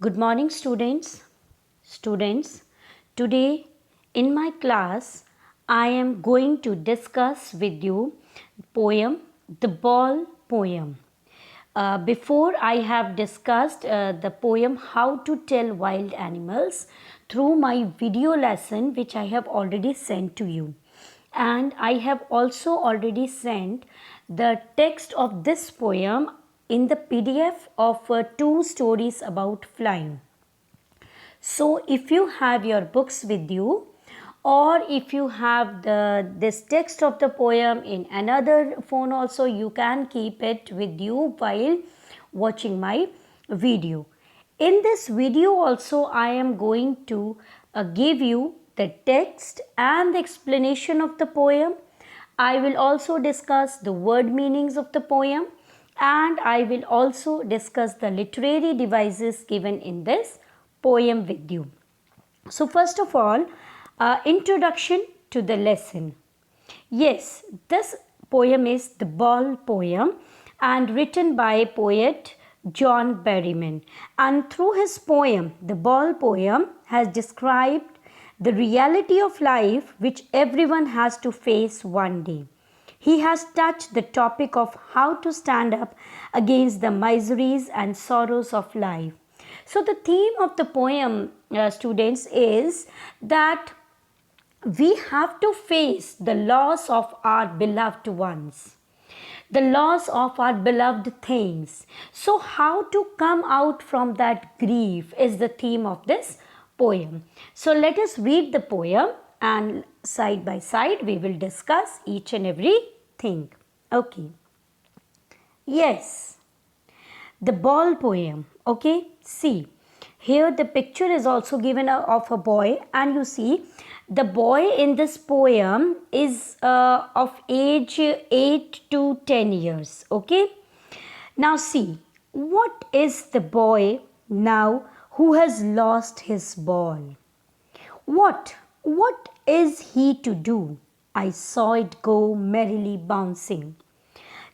Good morning, students. Students, today in my class, I am going to discuss with you poem, The Ball Poem. Before I have discussed the poem How to Tell Wild Animals through my video lesson which I have already sent to you. And I have also already sent the text of this poem in the PDF of two stories about flying. So if you have your books with you, or if you have this text of the poem in another phone also, you can keep it with you while watching my video. In this video also I am going to give you the text and the explanation of the poem. I will also discuss the word meanings of the poem, and I will also discuss the literary devices given in this poem with you. So first of all, introduction to the lesson. Yes, this poem is the Ball Poem and written by poet John Berryman. And through his poem, the Ball Poem has described the reality of life which everyone has to face one day. He has touched the topic of how to stand up against the miseries and sorrows of life. So the theme of the poem, students, is that we have to face the loss of our beloved ones, the loss of our beloved things. So how to come out from that grief is the theme of this poem. So let us read the poem, and side by side we will discuss each and every thing. Okay. Yes, the Ball Poem. Okay, see, here the picture is also given of a boy, and you see the boy in this poem is of age 8 to 10 years. Okay, now see, what is the boy now who has lost his ball? What is he to do? I saw it go merrily bouncing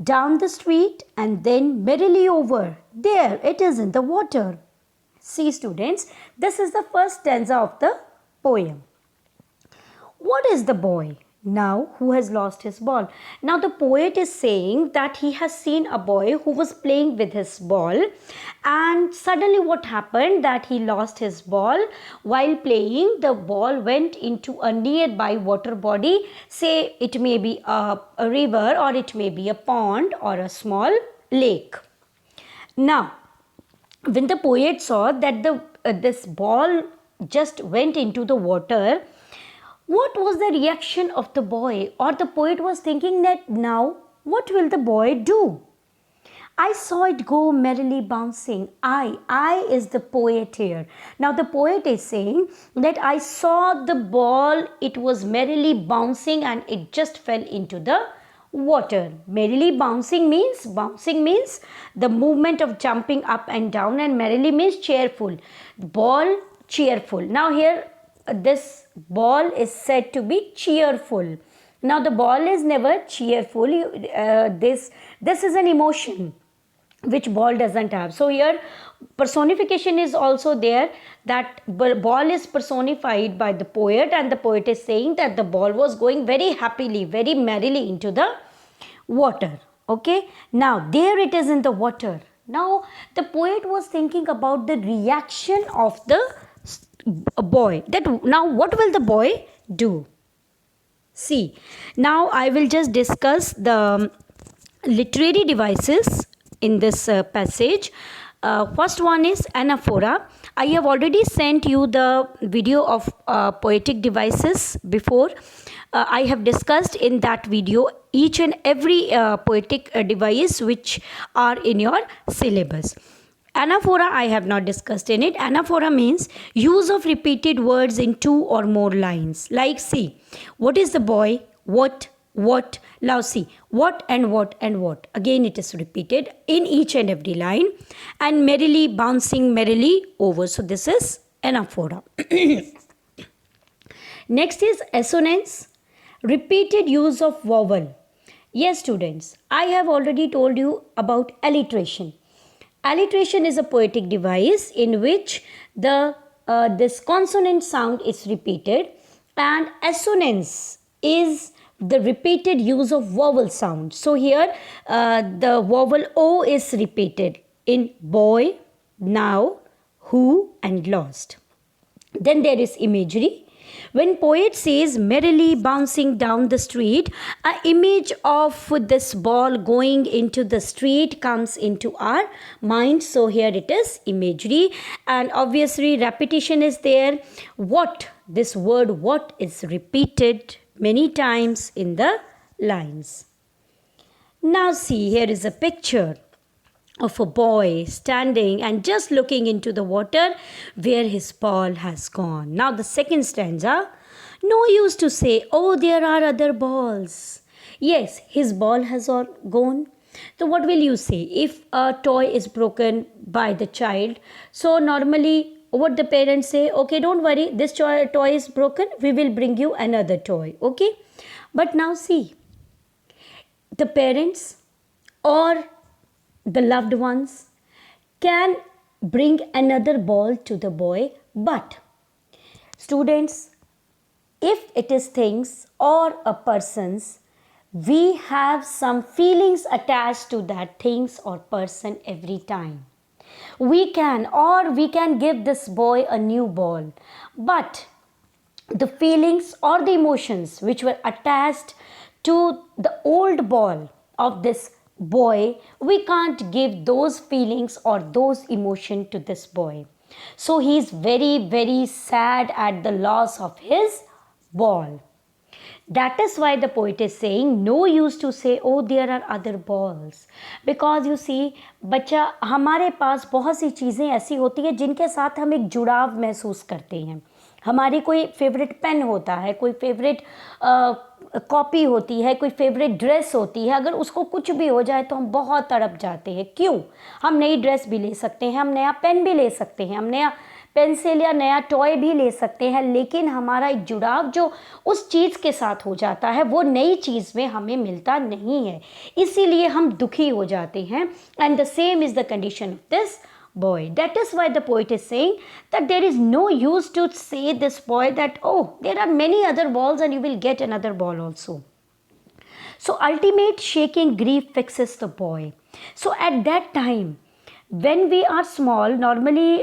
down the street and then merrily over. There it is in the water. See, students, this is the first stanza of the poem. What is the boy now who has lost his ball? Now the poet is saying that he has seen a boy who was playing with his ball, and suddenly what happened, that he lost his ball. While playing, the ball went into a nearby water body. Say it may be a river, or it may be a pond or a small lake. Now when the poet saw that this ball just went into the water, what was the reaction of the boy? Or the poet was thinking that now what will the boy do? I saw it go merrily bouncing. I is the poet here. Now the poet is saying that I saw the ball, it was merrily bouncing and it just fell into the water. Merrily bouncing means the movement of jumping up and down, and merrily means cheerful. Ball, cheerful. Now here this ball is said to be cheerful. Now the ball is never cheerful. This is an emotion which ball doesn't have. So here personification is also there, that ball is personified by the poet, and the poet is saying that the ball was going very happily, very merrily into the water. Okay, now there it is in the water. Now the poet was thinking about the reaction of the boy, that now what will the boy do? See, now I will just discuss the literary devices in this passage. First one is anaphora. I have already sent you the video of poetic devices before. I have discussed in that video each and every poetic device which are in your syllabus. Anaphora I have not discussed in it. Anaphora means use of repeated words in two or more lines. Like, see, what is the boy? What? Now see, what and what and what. Again it is repeated in each and every line. And merrily bouncing merrily over. So this is anaphora. Next is assonance. Repeated use of vowel. Yes, students, I have already told you about alliteration. Alliteration is a poetic device in which this consonant sound is repeated, and assonance is the repeated use of vowel sound. So here the vowel O is repeated in boy, now, who, and lost. Then there is imagery. When poet says merrily bouncing down the street, an image of this ball going into the street comes into our mind. So here it is imagery, and obviously repetition is there. What, this word what is repeated many times in the lines. Now see, here is a picture of a boy standing and just looking into the water where his ball has gone. Now the second stanza, no use to say, oh, there are other balls. Yes, his ball has all gone. So what will you say if a toy is broken by the child? So normally what the parents say, okay, don't worry, this toy is broken, we will bring you another toy, okay? But now see, the parents or the loved ones can bring another ball to the boy, but students, if it is things or a person's, we have some feelings attached to that things or person every time. We can give this boy a new ball, but the feelings or the emotions which were attached to the old ball of this boy, we can't give those feelings or those emotion to this boy. So he is very, very sad at the loss of his ball. That is why the poet is saying no use to say oh there are other balls, because you see बच्चा, हमारे पास बहुत सी चीज़ें ऐसी होती है जिनके साथ हम एक जुड़ाव महसूस करते हैं. हमारी कोई फेवरेट पेन होता है, कोई फेवरेट कॉपी होती है, कोई फेवरेट ड्रेस होती है. अगर उसको कुछ भी हो जाए तो हम बहुत तड़प जाते हैं. क्यों? हम नई ड्रेस भी ले सकते हैं, हम नया पेन भी ले सकते हैं, हम नया पेंसिल या नया टॉय भी ले सकते हैं, लेकिन हमारा एक जुड़ाव जो उस चीज़ के साथ हो जाता है वो नई चीज़ में हमें मिलता नहीं है, इसीलिए हम दुखी हो जाते हैं. And the same is the condition of this boy. That is why the poet is saying that there is no use to say this boy that oh there are many other balls and you will get another ball also. So ultimate shaking grief fixes the boy. So at that time when we are small, normally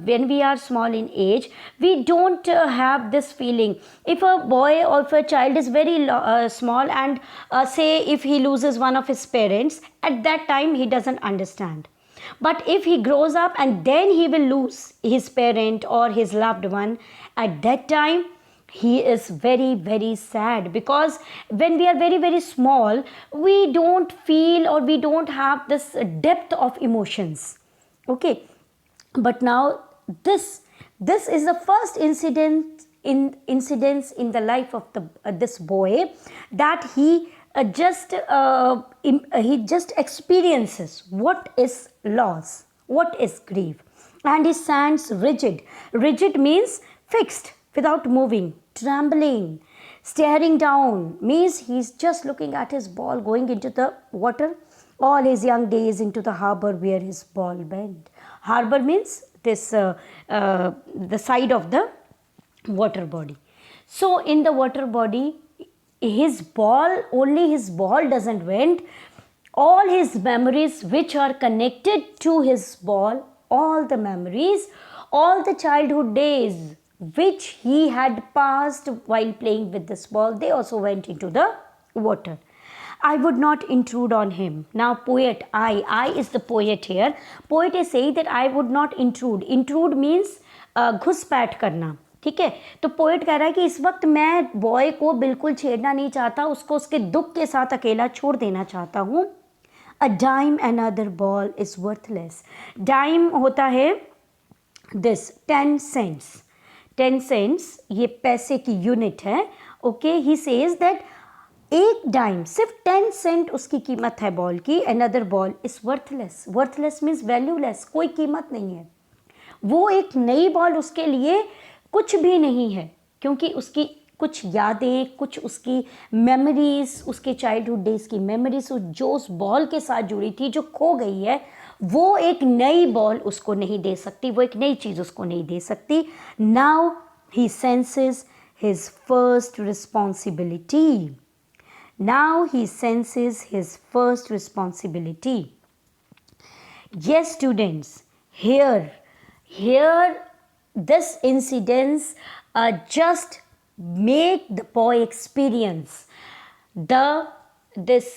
when we are small in age, we don't have this feeling. If a boy or if a child is very small and say if he loses one of his parents, at that time he doesn't understand. But if he grows up and then he will lose his parent or his loved one, at that time he is very, very sad, because when we are very, very small, we don't feel or we don't have this depth of emotions. Okay, but now this is the first incidence in the life of this boy, that he just experiences what is loss, what is grief, and he stands rigid. Rigid means fixed, without moving, trembling, staring down, means he's just looking at his ball going into the water. All his young days into the harbor where his ball went. Harbor means this the side of the water body. So in the water body, only his ball doesn't went. All his memories which are connected to his ball, all the memories, all the childhood days which he had passed while playing with this ball, they also went into the water. I would not intrude on him. Now poet, I is the poet here. Poet is saying that I would not intrude. Intrude means घुसपैठ करना. ठीक है, तो poet कह रहा है कि इस वक्त मैं बॉय को बिल्कुल छेड़ना नहीं चाहता, उसको उसके दुख के साथ अकेला छोड़ देना चाहता हूँ. A dime another ball is worthless. Dime होता है दिस 10 सेंट्स. 10 सेंट्स ये पैसे की यूनिट है. ओके, ही सेज दैट एक डाइम, सिर्फ 10 सेंट उसकी कीमत है बॉल की. Another ball is worthless. Worthless means valueless, कोई कीमत नहीं है. वो एक नई बॉल उसके लिए कुछ भी नहीं है, क्योंकि उसकी कुछ यादें, कुछ उसकी मेमोरीज, उसके चाइल्डहुड डेज की मेमोरीज जो उस बॉल के साथ जुड़ी थी, जो खो गई है, वो एक नई बॉल उसको नहीं दे सकती, वो एक नई चीज़ उसको नहीं दे सकती. Now he senses his first responsibility. Now he senses his first responsibility. Yes, students, here this incidents just make the boy experience this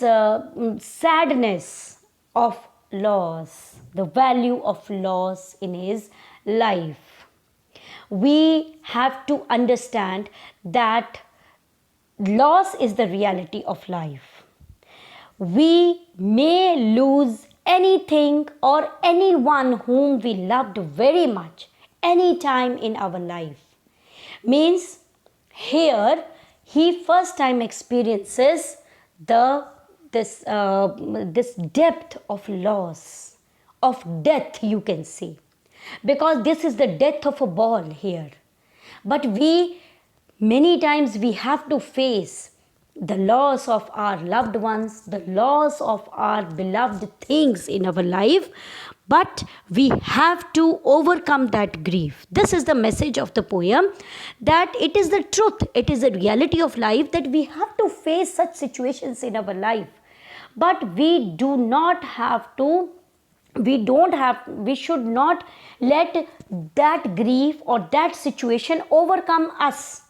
sadness of loss, the value of loss in his life. We have to understand that loss is the reality of life. We may lose anything or anyone whom we loved very much anytime in our life. Means here he first time experiences this depth of loss, of death, you can say, because this is the death of a ball here. But many times we have to face the loss of our loved ones, the loss of our beloved things in our life, but we have to overcome that grief. This is the message of the poem, that it is the truth, it is the reality of life, that we have to face such situations in our life, but we should not let that grief or that situation overcome us.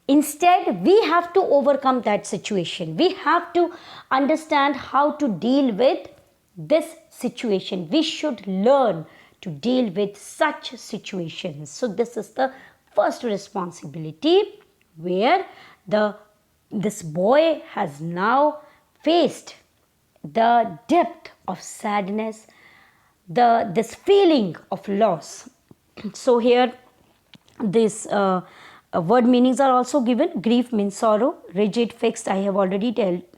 Instead, we have to overcome that situation. We have to understand how to deal with this situation. We should learn to deal with such situations. So this is the first responsibility, where this boy has now faced the depth of sadness, this feeling of loss. So here this word meanings are also given. Grief means sorrow. Rigid, fixed, I have already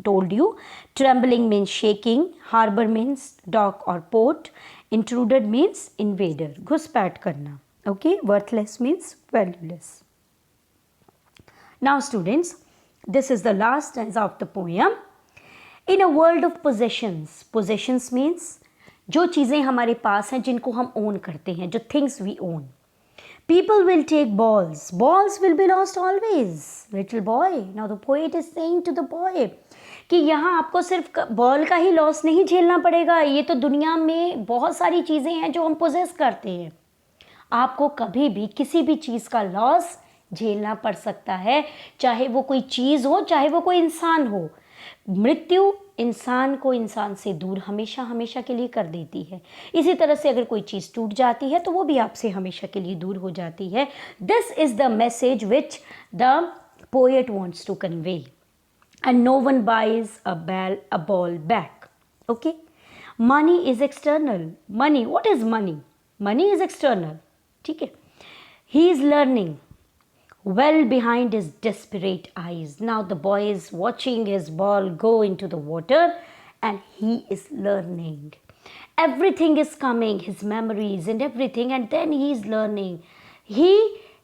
told you. Trembling means shaking. Harbor means dock or port. Intruded means invader, घुसपैठ करना. Okay, worthless means valueless. Now students, this is the last stanza of the poem. In a world of possessions means जो चीज़ें हमारे पास हैं, जिनको हम own करते हैं, जो things we own. People will take balls will be lost always. Little boy, now the poet is saying to the boy कि यहाँ आपको सिर्फ बॉल का ही लॉस नहीं झेलना पड़ेगा, ये तो दुनिया में बहुत सारी चीज़ें हैं जो हम पोजेस करते हैं. आपको कभी भी किसी भी चीज़ का लॉस झेलना पड़ सकता है, चाहे वो कोई चीज़ हो, चाहे वो कोई इंसान हो. मृत्यु इंसान को इंसान से दूर हमेशा हमेशा के लिए कर देती है. इसी तरह से अगर कोई चीज़ टूट जाती है तो वो भी आपसे हमेशा के लिए दूर हो जाती है. This is the message which the poet wants to convey. And no one buys a ball back. Okay, money is external. Money, what is money? Money is external. ठीक है. He is learning well behind his desperate eyes. Now the boy is watching his ball go into the water and he is learning. Everything is coming, his memories and everything, and then he is learning. He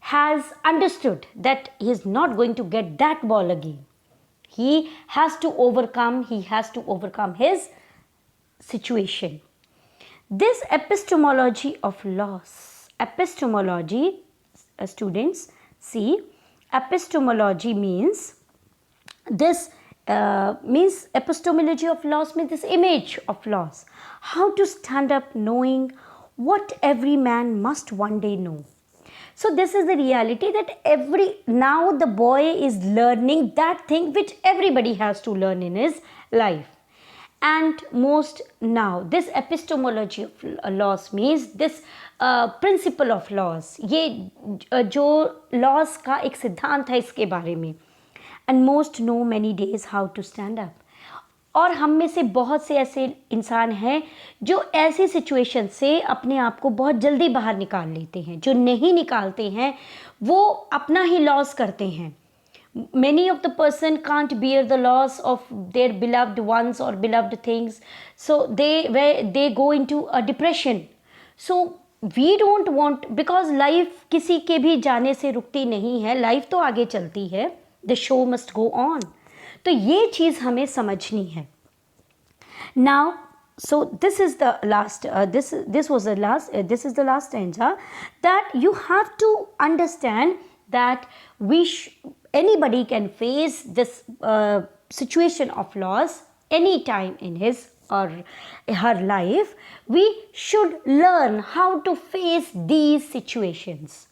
has understood that he is not going to get that ball again. He has to overcome his situation. This epistemology of loss, students, see, epistemology means epistemology of loss means this image of loss. How to stand up knowing what every man must one day know. So this is the reality, that now the boy is learning that thing which everybody has to learn in his life. And most now this epistemology of loss means this principle of loss, ये जो loss का एक सिद्धांत है इसके बारे में. And most no many days how to stand up. और हम में से बहुत से ऐसे इंसान हैं जो ऐसी सिचुएशन से अपने आप को बहुत जल्दी बाहर निकाल लेते हैं. जो नहीं निकालते हैं वो अपना ही लॉस करते हैं. Many of the person can't bear the loss of their beloved ones or beloved things, so they go into a depression. So we don't want, because life किसी के भी जाने से रुकती नहीं है, लाइफ तो आगे चलती है. The show must go on. तो ये चीज़ हमें समझनी है. Now so this is the last this was the last this is the last stanza, that you have to understand that anybody can face this situation of loss any time in his or her life. We should learn how to face these situations.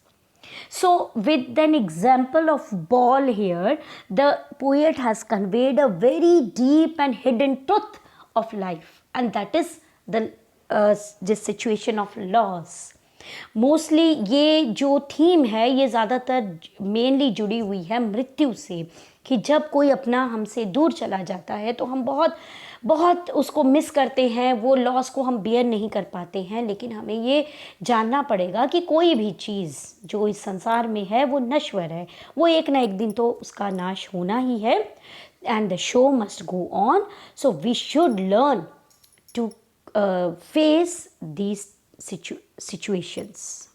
So with an example of ball here, the poet has conveyed a very deep and hidden truth of life, and that is this situation of loss. Mostly ये जो theme है ये ज़्यादातर mainly जुड़ी हुई है मृत्यु से, कि जब कोई अपना हमसे दूर चला जाता है तो हम बहुत बहुत उसको मिस करते हैं, वो लॉस को हम बियर नहीं कर पाते हैं। लेकिन हमें ये जानना पड़ेगा कि कोई भी चीज़ जो इस संसार में है वो नश्वर है, वो एक ना एक दिन तो उसका नाश होना ही है, and the show must go on. So we should learn to face these situations.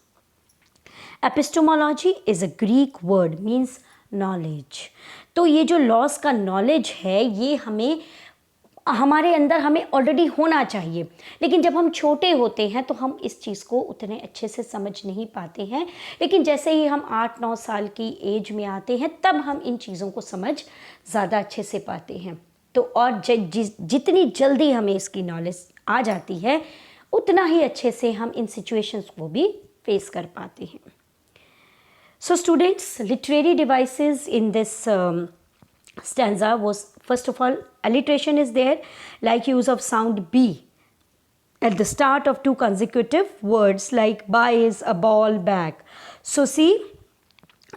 Epistemology is a Greek word, means knowledge. तो ये जो लॉस का नॉलेज है ये हमारे अंदर हमें ऑलरेडी होना चाहिए, लेकिन जब हम छोटे होते हैं तो हम इस चीज़ को उतने अच्छे से समझ नहीं पाते हैं। लेकिन जैसे ही हम 8-9 साल की एज में आते हैं तब हम इन चीज़ों को समझ ज़्यादा अच्छे से पाते हैं। तो और जितनी जल्दी हमें इसकी नॉलेज आ जाती है उतना ही अच्छे से हम इन सिचुएशंस को भी फेस कर पाते हैं। So students, literary devices in this stanza was, first of all, alliteration is there, like use of sound B at the start of 2 consecutive words like buys, a ball, bag. So see,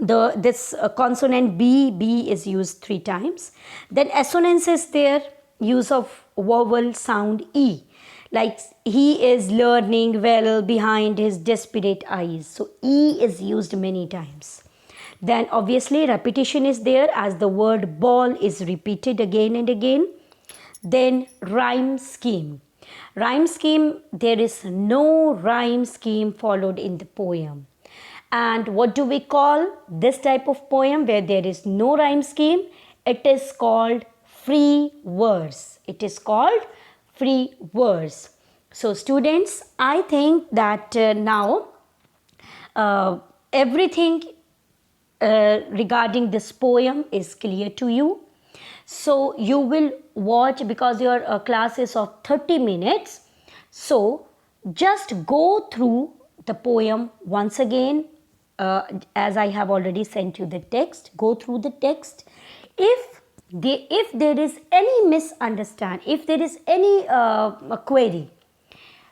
this consonant B is used 3 times. Then assonance is there, use of vowel sound E, like he is learning well behind his desperate eyes. So E is used many times. Then obviously repetition is there, as the word ball is repeated again and again. Then rhyme scheme. Rhyme scheme, there is no rhyme scheme followed in the poem. And what do we call this type of poem where there is no rhyme scheme? It is called free verse. It is called free verse. So students, I think that now everything regarding this poem is clear to you. So you will watch, because your class is of 30 minutes. So just go through the poem once again, as I have already sent you the text. Go through the text. If there is any misunderstanding, if there is any query,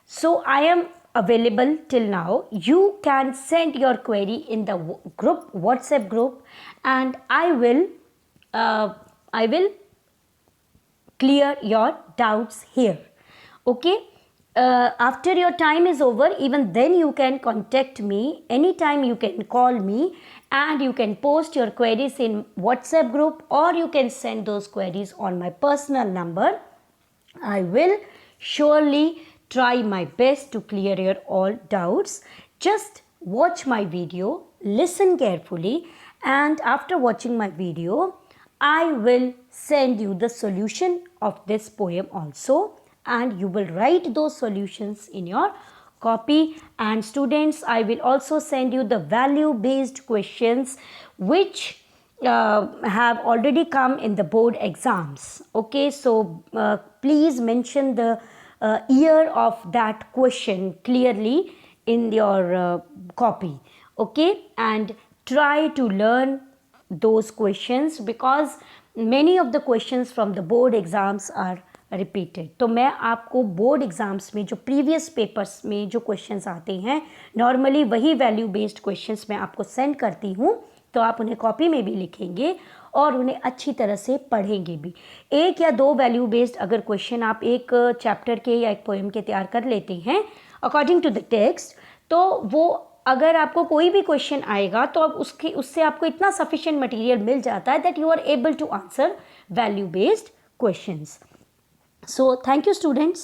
so I am available till now. You can send your query in the WhatsApp group, and I will clear your doubts here. Okay, after your time is over, even then you can contact me anytime. You can call me and you can post your queries in WhatsApp group, or you can send those queries on my personal number. I will surely try my best to clear your all doubts. Just watch my video, listen carefully, and after watching my video, I will send you the solution of this poem also, and you will write those solutions in your copy. And students, I will also send you the value-based questions which have already come in the board exams. Okay, so please mention the year of that question clearly in your copy. Okay, and try to learn those questions, because many of the questions from the board exams are repeated. तो मैं आपको board exams में जो previous papers में जो questions आते हैं, normally वही वैल्यू बेस्ड क्वेश्चंस मैं आपको सेंड करती हूँ। तो आप उन्हें कॉपी में भी लिखेंगे और उन्हें अच्छी तरह से पढ़ेंगे भी। 1 या 2 वैल्यू बेस्ड अगर क्वेश्चन आप एक चैप्टर के या एक पोएम के तैयार कर लेते हैं अकॉर्डिंग टू द टेक्स्ट, तो वो अगर आपको कोई भी क्वेश्चन आएगा तो अब उससे आपको इतना सफिशिएंट मटेरियल मिल जाता है that you are able to answer value based questions. So thank you students.